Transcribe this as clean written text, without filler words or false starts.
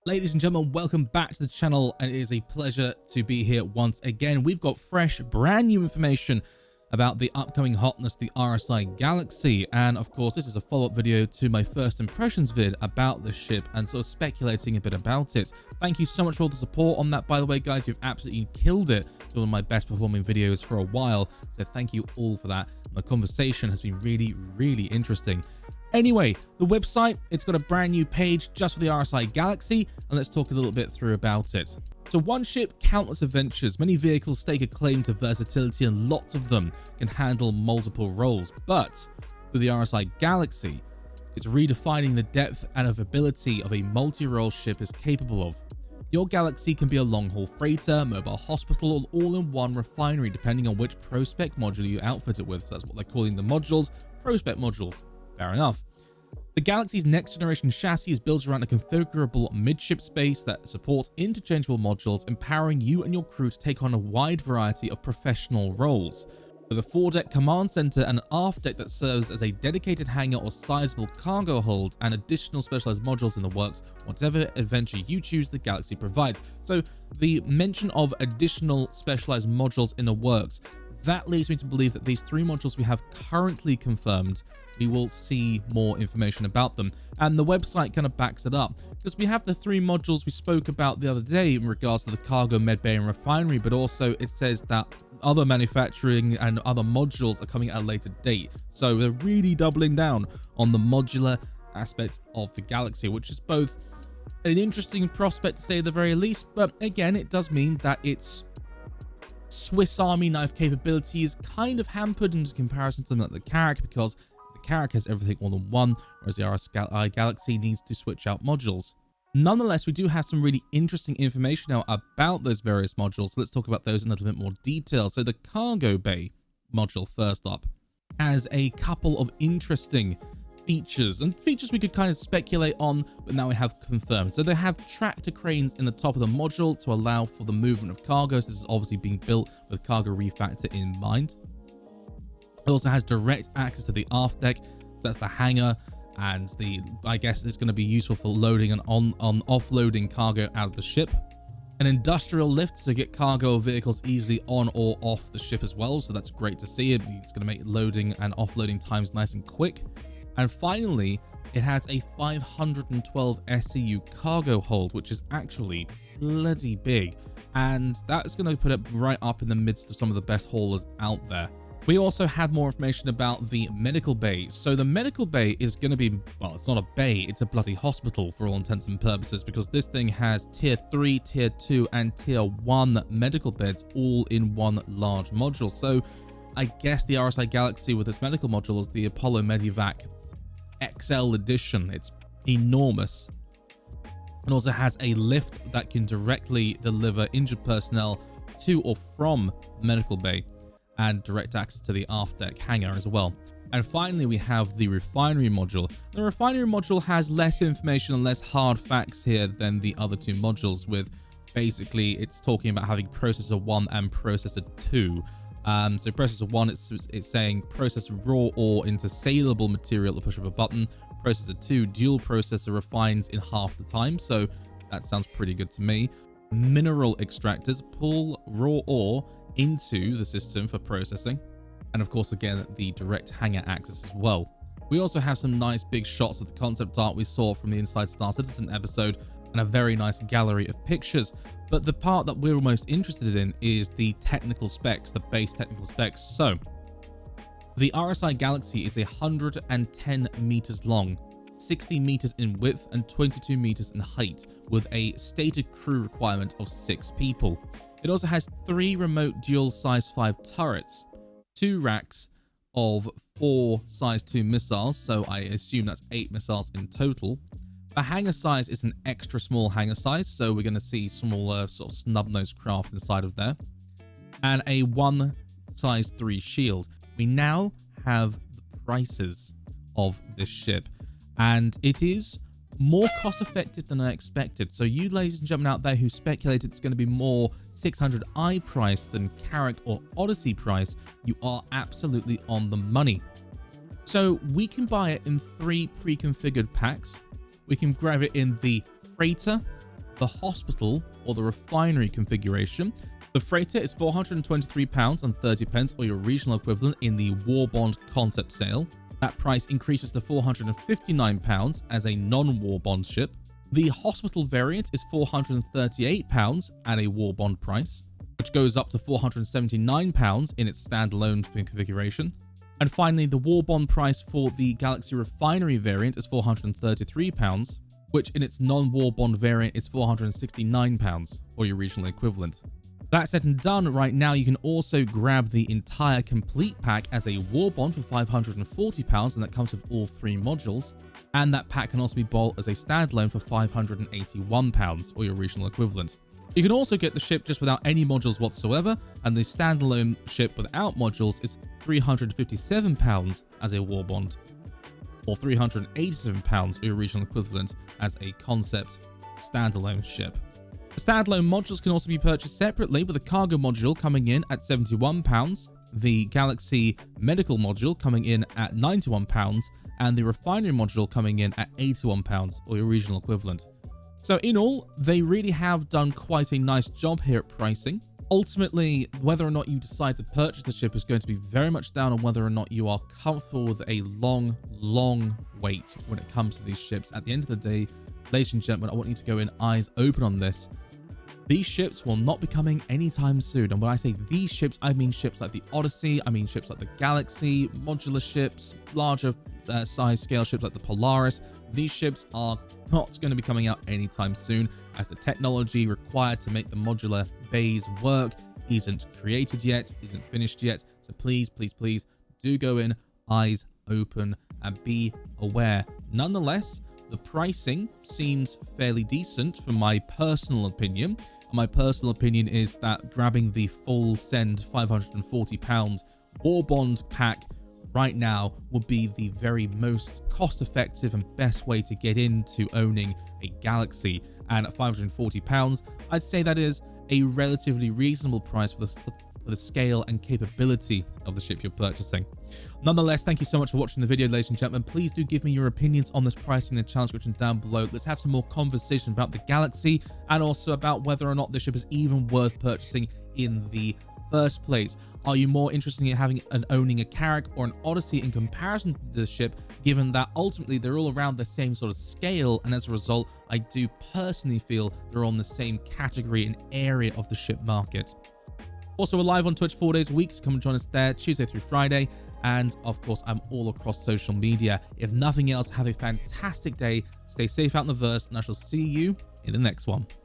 Ladies and gentlemen, welcome back to the channel, and it is a pleasure to be here once again. We've got fresh, brand new information about the upcoming hotness, the RSI Galaxy, and of course this is a follow-up video to my first impressions vid about the ship and sort of speculating a bit about it. Thank you so much for all the support on that, by the way, guys. You've absolutely killed it. It's one of my best performing videos for a while, so thank you all for that. The conversation has been really interesting. Anyway, the website, it's got a brand new page just for the RSI Galaxy, and let's talk a little bit through about it. So one ship, countless adventures. Many vehicles stake a claim to versatility, and lots of them can handle multiple roles. But through the RSI Galaxy, it's redefining the depth and ability of a multi-role ship is capable of. Your Galaxy can be a long-haul freighter, mobile hospital, or all-in-one refinery, depending on which prospect module you outfit it with. So that's what they're calling the modules, prospect modules. Fair enough. The Galaxy's next generation chassis is built around a configurable midship space that supports interchangeable modules, empowering you and your crew to take on a wide variety of professional roles. With a foredeck command center and an aft deck that serves as a dedicated hangar or sizable cargo hold, and additional specialized modules in the works, whatever adventure you choose, the Galaxy provides. So the mention of additional specialized modules in the works, that leads me to believe that these three modules we have currently confirmed, we will see more information about them. And the website kind of backs it up, because we have the three modules we spoke about the other day in regards to the cargo, medbay, and refinery, but also it says that other manufacturing and other modules are coming at a later date. So they're really doubling down on the modular aspect of the Galaxy, which is both an interesting prospect to say the very least, but again, it does mean that its Swiss Army knife capability is kind of hampered in comparison to something like the Carrack, because the Carrack has everything all in one, whereas the RSI Galaxy needs to switch out modules. Nonetheless, we do have some really interesting information now about those various modules, so let's talk about those in a little bit more detail. So the cargo bay module, first up, has a couple of interesting features, and features we could kind of speculate on, but now we have confirmed. So they have tractor cranes in the top of the module to allow for the movement of cargoes. This is obviously being built with cargo refactor in mind. It also has direct access to the aft deck, so that's the hangar, and I guess it's going to be useful for loading and offloading cargo out of the ship. An industrial lift to get cargo vehicles easily on or off the ship as well, so that's great to see. It's going to make loading and offloading times nice and quick. And finally, it has a 512 SCU cargo hold, which is actually bloody big, and that's going to put it right up in the midst of some of the best haulers out there. We also had more information about the medical bay. So the medical bay is going to be, well, it's not a bay, it's a bloody hospital for all intents and purposes, because this thing has tier 3, tier 2, and tier 1 medical beds all in one large module. So I guess the RSI Galaxy with its medical module is the Apollo Medivac XL edition. It's enormous. It also has a lift that can directly deliver injured personnel to or from the medical bay, and direct access to the aft deck hangar as well. And finally, we have the refinery module. The refinery module has less information and less hard facts here than the other two modules, with basically it's talking about having processor 1 and processor 2. So processor 1, it's saying process raw ore into saleable material at the push of a button. Processor 2, dual processor refines in half the time, so that sounds pretty good to me. Mineral extractors pull raw ore into the system for processing, and of course again the direct hangar access as well. We also have some nice big shots of the concept art we saw from the Inside Star Citizen episode, and a very nice gallery of pictures. But the part that we're most interested in is the technical specs, the base technical specs. So the RSI Galaxy is 110 meters long, 60 meters in width, and 22 meters in height, with a stated crew requirement of 6 people. It also has 3 remote dual size 5 turrets, 2 racks of 4 size 2 missiles, so I assume that's 8 missiles in total. The hangar size is an extra small hangar size, so we're going to see smaller sort of snub-nosed craft inside of there. And a 1 size 3 shield. We now have the prices of this ship, and it is more cost effective than I expected. So you ladies and gentlemen out there who speculated it's going to be more 600i price than Carrack or Odyssey price, you are absolutely on the money. So we can buy it in 3 pre-configured packs. We can grab it in the freighter, the hospital or the refinery configuration. The freighter is £423.30 or your regional equivalent in the War Bond concept sale. That price increases to £459 as a non-War Bond ship. The hospital variant is £438 at a War Bond price, which goes up to £479 in its standalone configuration. And finally, the War Bond price for the Galaxy Refinery variant is £433, which in its non-War Bond variant is £469, or your regional equivalent. That said and done, right now you can also grab the entire complete pack as a War Bond for £540, and that comes with all 3 modules. And that pack can also be bought as a standalone for £581, or your regional equivalent. You can also get the ship just without any modules whatsoever, and the standalone ship without modules is £357 as a War Bond, or £387 or your regional equivalent as a concept standalone ship. The standalone modules can also be purchased separately, with the cargo module coming in at £71, the Galaxy medical module coming in at £91, and the refinery module coming in at £81 or your regional equivalent. So in all, they really have done quite a nice job here at pricing. Ultimately, whether or not you decide to purchase the ship is going to be very much down on whether or not you are comfortable with a long wait when it comes to these ships. At the end of the day, ladies and gentlemen, I want you to go in eyes open on this. These ships will not be coming anytime soon. And when I say these ships, I mean ships like the Odyssey, I mean ships like the Galaxy, modular ships, larger size scale ships like the Polaris. These ships are not going to be coming out anytime soon, as the technology required to make the modular bays work isn't created yet, isn't finished yet. So please do go in eyes open and be aware. Nonetheless, the pricing seems fairly decent from my personal opinion. My personal opinion is that grabbing the full send £540 War Bond pack right now would be the very most cost-effective and best way to get into owning a Galaxy. And at £540, I'd say that is a relatively reasonable price for the scale and capability of the ship you're purchasing. Nonetheless, thank you so much for watching the video, ladies and gentlemen. Please do give me your opinions on this pricing in the channel description down below. Let's have some more conversation about the Galaxy and also about whether or not this ship is even worth purchasing in the first place. Are you more interested in having and owning a Carrack or an Odyssey in comparison to this ship, given that ultimately they're all around the same sort of scale, and as a result, I do personally feel they're on the same category and area of the ship market. Also, we're live on Twitch 4 days a week, so come and join us there Tuesday through Friday. And of course, I'm all across social media. If nothing else, have a fantastic day, stay safe out in the verse, and I shall see you in the next one.